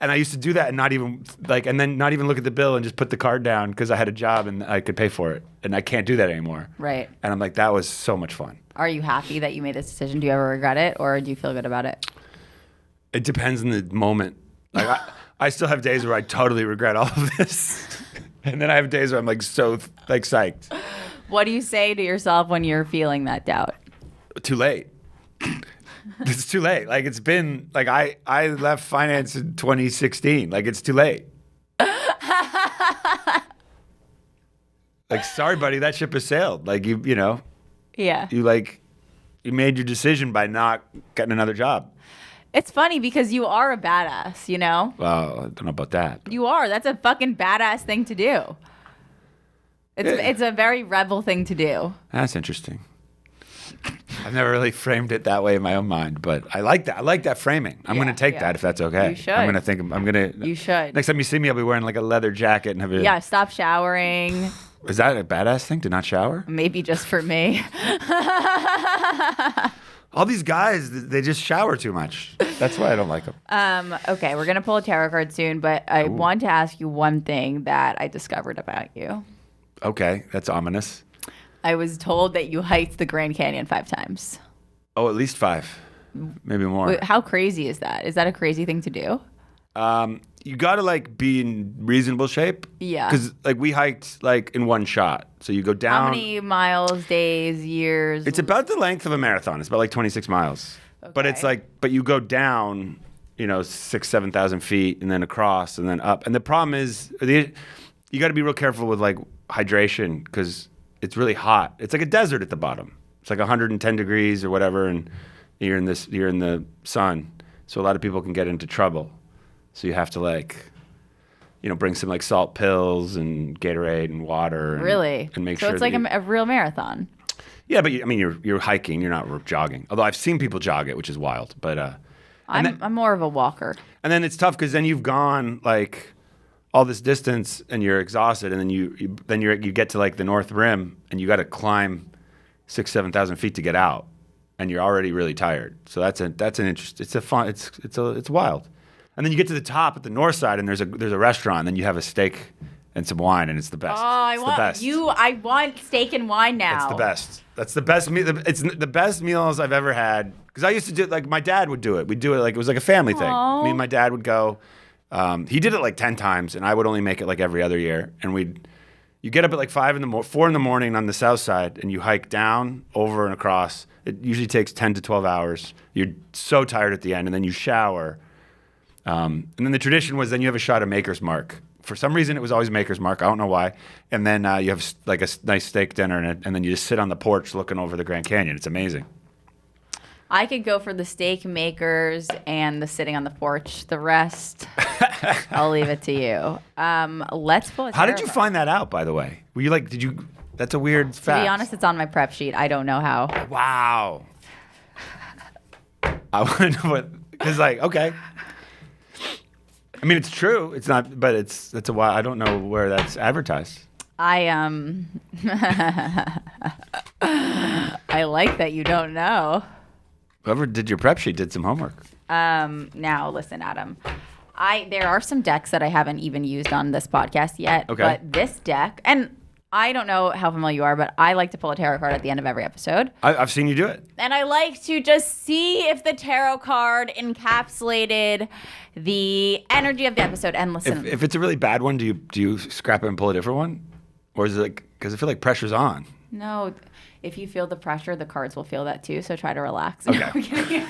And I used to do that and not even look at the bill and just put the card down because I had a job and I could pay for it. And I can't do that anymore. Right. And I'm like, that was so much fun. Are you happy that you made this decision? Do you ever regret it, or do you feel good about it? It depends on the moment. Like I still have days where I totally regret all of this. And then I have days where I'm like so like psyched. What do you say to yourself when you're feeling that doubt? Too late. It's too late. Like it's been like I left finance in 2016. Like it's too late. Like sorry buddy, that ship has sailed. Like you know. Yeah. You made your decision by not getting another job. It's funny because you are a badass, you know? Well, I don't know about that. You are. That's a fucking badass thing to do. It's a very rebel thing to do. That's interesting. I've never really framed it that way in my own mind, but I like that. I like that framing. I'm going to take that if that's okay. You should. I'm going to. You should. Next time you see me, I'll be wearing like a leather jacket and have a. Yeah, stop showering. Is that a badass thing to not shower? Maybe just for me. All these guys, they just shower too much. That's why I don't like them. Okay, we're going to pull a tarot card soon, but I want to ask you one thing that I discovered about you. Okay, that's ominous. I was told that you hiked the Grand Canyon 5 times. Oh, at least 5. Maybe more. Wait, how crazy is that? Is that a crazy thing to do? You got to like be in reasonable shape. Yeah. Because like we hiked like in one shot. So you go down. How many miles, days, years? It's about the length of a marathon. It's about like 26 miles. Okay. But it's like, but you go down, 6,000-7,000 feet and then across and then up. And the problem is you got to be real careful with like hydration because it's really hot. It's like a desert at the bottom. It's like 110 degrees or whatever. And you're in the sun. So a lot of people can get into trouble. So you have to like, bring some like salt pills and Gatorade and water. And, really? And make so sure. So it's like a real marathon. Yeah, but you're hiking. You're not jogging. Although I've seen people jog it, which is wild. But I'm more of a walker. And then it's tough because then you've gone like all this distance and you're exhausted, and then you get to like the North Rim and you got to climb 6,000-7,000 feet to get out, and you're already really tired. So that's an interest. It's wild. And then you get to the top at the north side, and there's a restaurant, and then you have a steak and some wine, and it's the best. Oh, I want steak and wine now. It's the best. That's the best meal. It's the best meals I've ever had. Because I used to do it, like my dad would do it. We'd do it like it was like a family thing. Aww. Me and my dad would go. He did it like 10 times, and I would only make it like every other year. And you get up at like 4 in the morning on the south side, and you hike down, over, and across. It usually takes 10 to 12 hours. You're so tired at the end, and then you shower. And then the tradition was then you have a shot of Maker's Mark. For some reason, it was always Maker's Mark. I don't know why. And then you have like a nice steak dinner, and then you just sit on the porch looking over the Grand Canyon. It's amazing. I could go for the steak makers and the sitting on the porch. The rest, I'll leave it to you. Let's pull a How did you tarot find that out, by the way? Were you like, that's a weird fact. To be honest, it's on my prep sheet. I don't know how. Wow. I want to know because like, okay. I mean, it's true. It's not, but it's a while. I don't know where that's advertised. I like that you don't know. Whoever did your prep sheet did some homework. Now listen, Adam. There are some decks that I haven't even used on this podcast yet. Okay. But this deck, and I don't know how familiar you are, but I like to pull a tarot card at the end of every episode. I've seen you do it. And I like to just see if the tarot card encapsulated the energy of the episode. And listen, If it's a really bad one, do you scrap it and pull a different one, or is it like because I feel like pressure's on? no, if you feel the pressure, the cards will feel that too. So try to relax. Okay. No, I'm kidding.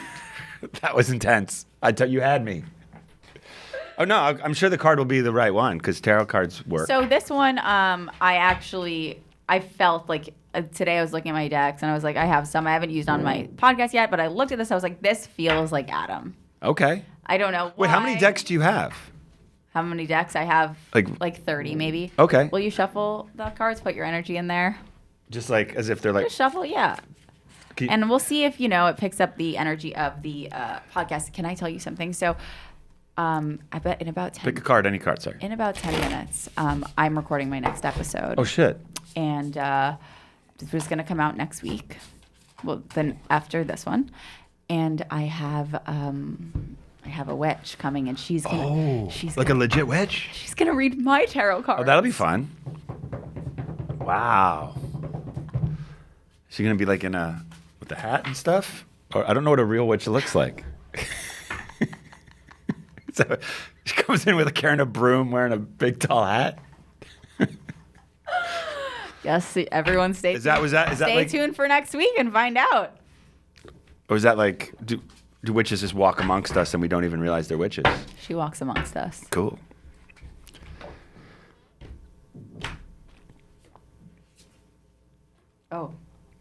That was intense. You had me. Oh no, I'm sure the card will be the right one because tarot cards work. So this one, I felt like today I was looking at my decks and I was like, I have some I haven't used on my podcast yet, but I looked at this, I was like, this feels like Adam. Okay. I don't know why. Wait, how many decks do you have? How many decks? I have like 30 maybe. Okay. Will you shuffle the cards? Put your energy in there. Just like as if they're like. Just shuffle, yeah. And we'll see if it picks up the energy of the podcast. Can I tell you something? So, I bet in about 10. Pick a card, any card, sorry. In about 10 minutes, I'm recording my next episode. Oh shit. And this was going to come out next week. Well, then after this one, and I have a witch coming, and she's like a legit witch. She's gonna read my tarot cards. Oh, that'll be fun. Wow. Is she gonna be like with the hat and stuff? Or I don't know what a real witch looks like. So she comes in carrying a broom, wearing a big tall hat. Yes, everyone stay tuned for next week and find out. Or is that like do witches just walk amongst us and we don't even realize they're witches? She walks amongst us. Cool. Oh,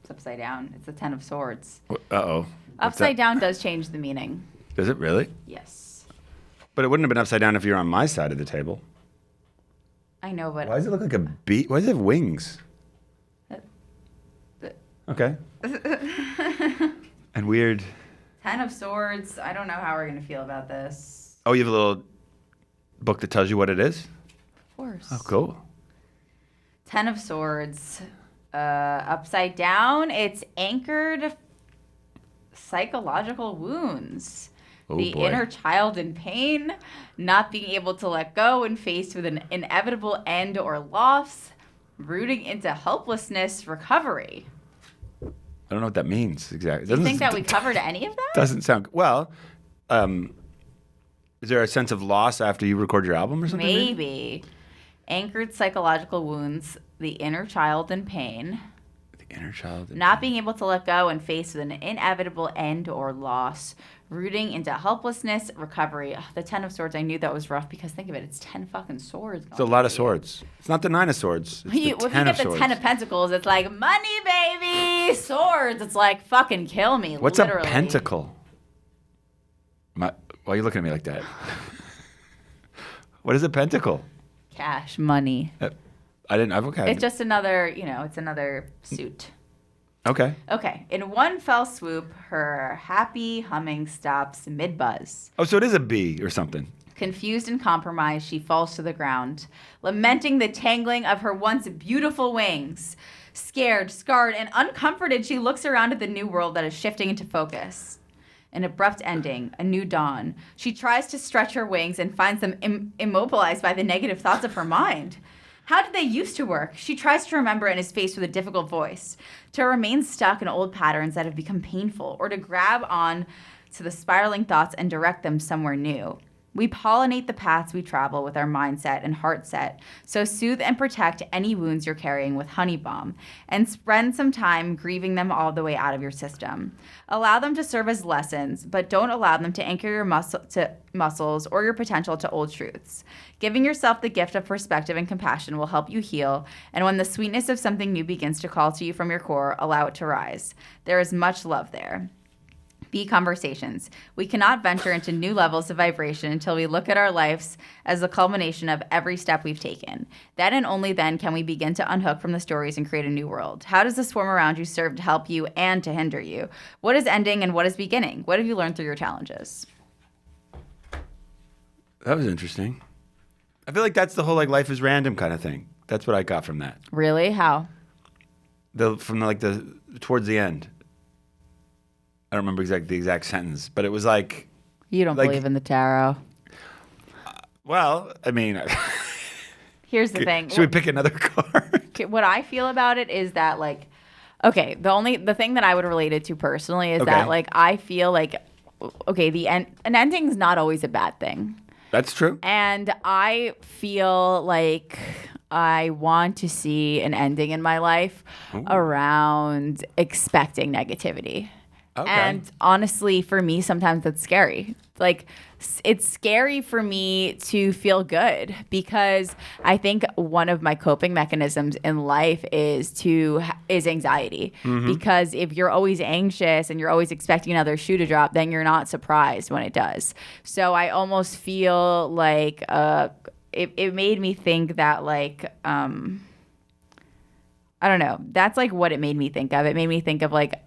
it's upside down. It's the 10 of Swords. Uh-oh. Upside down does change the meaning. Does it really? Yes. But it wouldn't have been upside down if you're on my side of the table. I know, but... Why does it look like a bee? Why does it have wings? Okay. And weird. 10 of Swords. I don't know how we're going to feel about this. Oh, you have a little book that tells you what it is? Of course. Oh, cool. Ten of Swords. Upside down, it's anchored psychological wounds. The boy. inner child in pain, not being able to let go and faced with an inevitable end or loss, rooting into helplessness, recovery. I don't know what that means exactly. Do you think that we covered any of that? Doesn't sound well. Is there a sense of loss after you record your album or something? Maybe. Anchored psychological wounds, the inner child in pain. The inner child. Not being able to let go and faced with an inevitable end or loss, rooting into helplessness, recovery. Ugh, the Ten of Swords, I knew that was rough because think of it, it's 10 fucking swords. It's a lot of swords. It's not the 9 of Swords. It's If you get the 10 of Pentacles, it's like, money, baby! Swords, it's like, fucking kill me, What's literally. a pentacle? Why are you looking at me like that? What is a pentacle? Cash, money. Okay. It's just another, it's another suit. Okay. Okay, in one fell swoop, her happy humming stops mid-buzz. Oh, so it is a bee or something. Confused and compromised, she falls to the ground, lamenting the tangling of her once beautiful wings. Scared, scarred, and uncomforted, she looks around at the new world that is shifting into focus. An abrupt ending, a new dawn. She tries to stretch her wings and finds them immobilized by the negative thoughts of her mind. How did they used to work? She tries to remember and is faced with a difficult voice. To remain stuck in old patterns that have become painful, or to grab on to the spiraling thoughts and direct them somewhere new. We pollinate the paths we travel with our mindset and heart set, so soothe and protect any wounds you're carrying with Honey Balm, and spend some time grieving them all the way out of your system. Allow them to serve as lessons, but don't allow them to anchor your muscles or your potential to old truths. Giving yourself the gift of perspective and compassion will help you heal, and when the sweetness of something new begins to call to you from your core, allow it to rise. There is much love there. B conversations. We cannot venture into new levels of vibration until we look at our lives as the culmination of every step we've taken. Then and only then can we begin to unhook from the stories and create a new world. How does the swarm around you serve to help you and to hinder you? What is ending and what is beginning? What have you learned through your challenges? That was interesting. I feel like that's the whole like life is random kind of thing. That's what I got from that. Really? How? Towards the end. I don't remember the exact sentence, but it was like... You don't believe in the tarot. Well, I mean... Here's the thing. Should we pick another card? What I feel about it is that, like... Okay, the thing that I would relate it to personally is that, like, I feel like... Okay, an ending's not always a bad thing. That's true. And I feel like I want to see an ending in my life around expecting negativity. Okay. And honestly, for me, sometimes that's scary. Like, it's scary for me to feel good because I think one of my coping mechanisms in life is anxiety. Mm-hmm. Because if you're always anxious and you're always expecting another shoe to drop, then you're not surprised when it does. So I almost feel like it made me think that, like, I don't know. That's like what it made me think of. It made me think of like,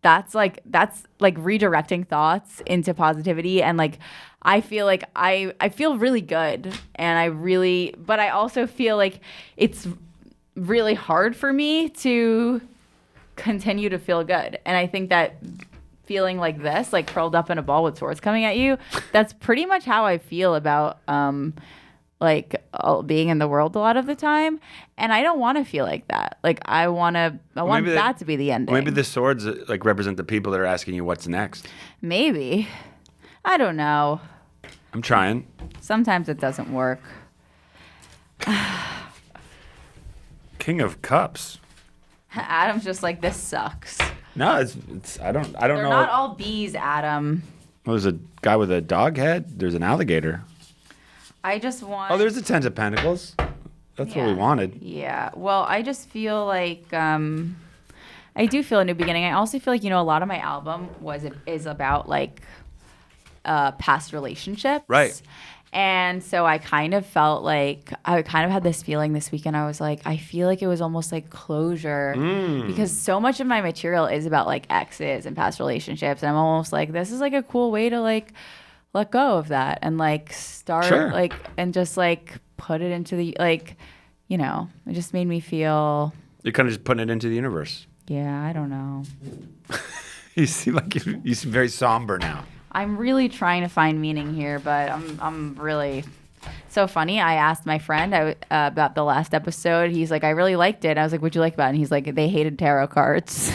that's like redirecting thoughts into positivity. And like, I feel like I feel really good. And but I also feel like it's really hard for me to continue to feel good. And I think that feeling like this, like curled up in a ball with swords coming at you, that's pretty much how I feel about, being in the world a lot of the time. And I don't want to feel like that. Like I want that to be the ending. Maybe the swords like represent the people that are asking you what's next. Maybe. I don't know. I'm trying. Sometimes it doesn't work. King of Cups. Adam's just like, this sucks. No, it's I don't know. They're not all bees, Adam. Well, there's a guy with a dog head. There's an alligator. I just want... Oh, there's the Ten of Pentacles. That's what we wanted. Yeah. Well, I just feel like I do feel a new beginning. I also feel like, a lot of my album is about like past relationships. Right. And so I kind of felt like I kind of had this feeling this weekend. I was like, I feel like it was almost like closure because so much of my material is about like exes and past relationships. And I'm almost like, this is like a cool way to like let go of that and like start like and just like put it into the like it just made me feel, You're kind of just putting it into the universe. yeah, I don't know. You seem very somber now. I'm really trying to find meaning here, but I'm really so funny. I asked my friend about the last episode. He's like, I really liked it. I was like, what'd you like about it? And he's like, they hated tarot cards.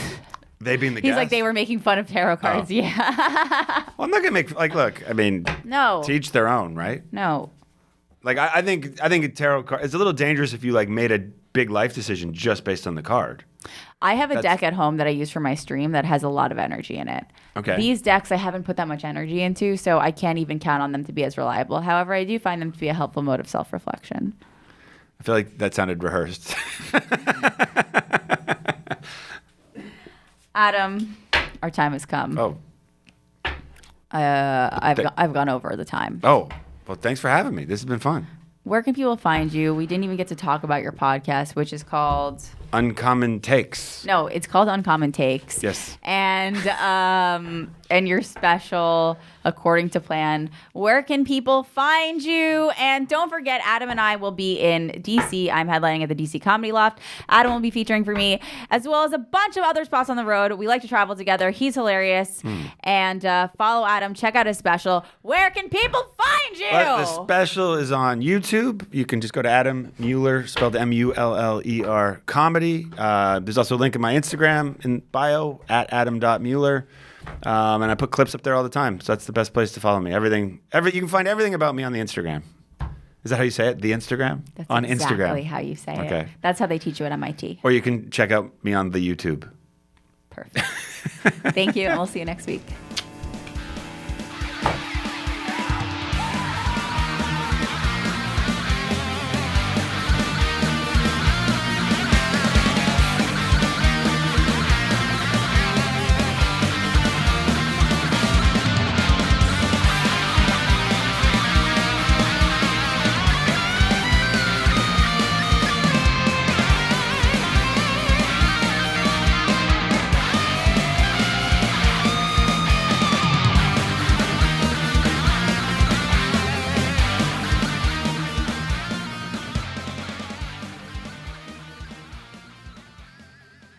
They being the He's guest? like, they were making fun of tarot cards. Oh. Yeah. Well, I'm not gonna make look. I mean, No. to each their own, right? No. Like I think a tarot card. It's a little dangerous if you made a big life decision just based on the card. I have a deck at home that I use for my stream that has a lot of energy in it. Okay. These decks I haven't put that much energy into, so I can't even count on them to be as reliable. However, I do find them to be a helpful mode of self-reflection. I feel like that sounded rehearsed. Adam, our time has come. Oh. I've gone over the time. Oh. Well, thanks for having me. This has been fun. Where can people find you? We didn't even get to talk about your podcast, which is called... Uncommon Takes. No, it's called Uncommon Takes. Yes. And your special, According to Plan. Where can people find you? And don't forget, Adam and I will be in DC. I'm headlining at the DC Comedy Loft. Adam will be featuring for me, as well as a bunch of other spots on the road. We like to travel together. He's hilarious. And follow Adam. Check out his special. Where can people find you? The special is on YouTube. You can just go to Adam Muller, spelled Muller, comedy. There's also a link in my Instagram in bio at adam.muller. And I put clips up there all the time. So that's the best place to follow me. You can find everything about me on the Instagram. Is that how you say it? The Instagram? That's on exactly Instagram. how you say Okay. it. That's how they teach you at MIT. Or you can check out me on the YouTube. Perfect. Thank you, and we'll see you next week.